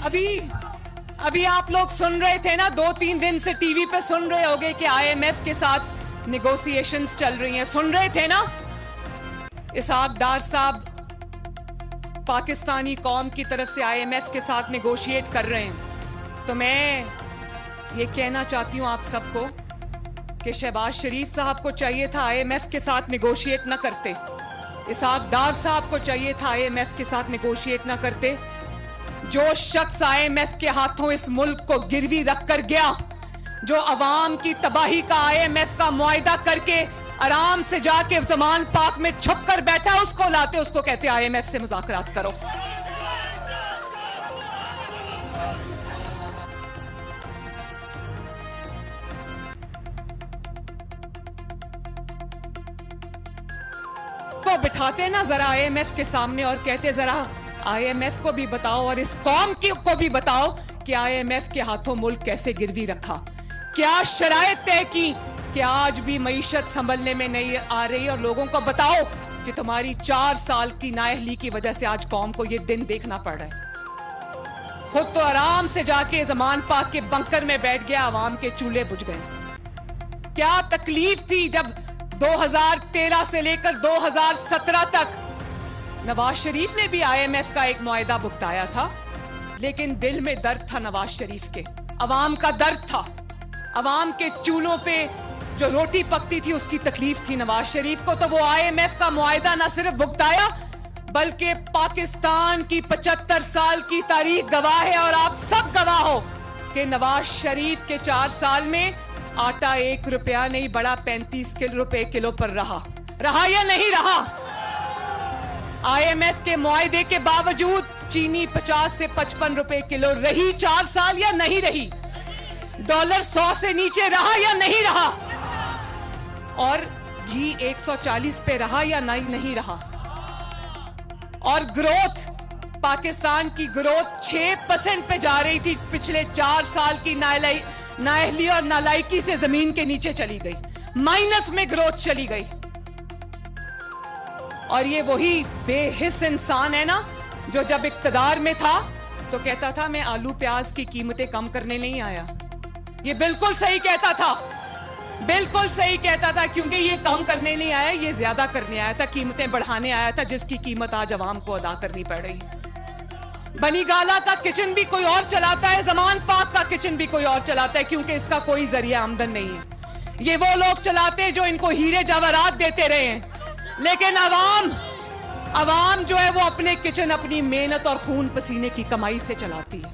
अभी अभी आप लोग सुन रहे थे ना, 2-3 दिन से टीवी पे सुन रहे होंगे कि आईएमएफ के साथ निगोशिएशंस चल रही हैं। सुन रहे थे ना? इसहाक डार साहब पाकिस्तानी कौम की तरफ से आईएमएफ के साथ निगोशिएट कर रहे हैं। तो मैं ये कहना चाहती हूं आप सबको कि शहबाज शरीफ साहब को चाहिए था आईएमएफ के साथ निगोशिएट ना करते, इसहाक डार साहब को चाहिए था आईएमएफ के साथ निगोशिएट ना करते। जो शख्स आईएमएफ के हाथों इस मुल्क को गिरवी रख कर गया, जो अवाम की तबाही का आईएमएफ का मुआहिदा करके आराम से जाके जमान पाक में छुप कर बैठा, उसको लाते, उसको कहते आईएमएफ से मुज़ाकरात करो। को बिठाते ना जरा आईएमएफ के सामने और कहते जरा आईएमएफ को भी बताओ और इस कौम को भी बताओ कि आईएमएफ के हाथों मुल्क कैसे गिरवी रखा, क्या शराइत तय की कि आज भी मईशत संभलने में नहीं आ रही, और लोगों को बताओ कि तुम्हारी 4 साल की नाअहली की वजह से आज कौम को ये दिन देखना पड़ रहा है। खुद तो आराम से जाके जमान पाक के बंकर में बैठ गया, आवाम के चूल्हे बुझ गए। क्या तकलीफ थी जब 2013 से लेकर 2017 तक नवाज शरीफ ने भी आईएमएफ का एक मुआहिदा भुगताया था, लेकिन दिल में दर्द था नवाज शरीफ के, अवाम का दर्द था। अवाम के चूल्हों पे जो रोटी पकती थी उसकी तकलीफ थी नवाज शरीफ को। तो वो आईएमएफ का मुआहिदा ना सिर्फ भुगताया, बल्कि पाकिस्तान की 75 साल की तारीख गवाह है, और आप सब गवाह हो कि नवाज शरीफ के 4 साल में आटा 1 रुपया नहीं बढ़ा, 35 रुपए किलो पर रहा या नहीं रहा? आईएमएफ के मुआहिदे के बावजूद चीनी 50 से 55 रुपए किलो रही 4 साल या नहीं रही? डॉलर 100 से नीचे रहा या नहीं रहा? और घी 140 पे रहा या नहीं रहा? और ग्रोथ, पाकिस्तान की ग्रोथ 6% पे जा रही थी, पिछले 4 साल की नाअहली और नालायकी से जमीन के नीचे चली गई, माइनस में ग्रोथ चली गई। और ये वही बेहिस इंसान है ना जो जब इक्तदार में था तो कहता था मैं आलू प्याज की कीमतें कम करने नहीं आया। ये बिल्कुल सही कहता था, बिल्कुल सही कहता था, क्योंकि ये कम करने नहीं आया, ये ज्यादा करने आया था, कीमतें बढ़ाने आया था, जिसकी कीमत आज अवाम को अदा करनी पड़ रही। बनी गाला का किचन भी कोई और चलाता है, जमान पाक का किचन भी कोई और चलाता है, क्योंकि इसका कोई जरिया आमदन नहीं है। ये वो लोग चलाते हैं जो इनको हीरे जवाहरात देते रहे हैं, लेकिन अवाम जो है वो अपने किचन अपनी मेहनत और खून पसीने की कमाई से चलाती है।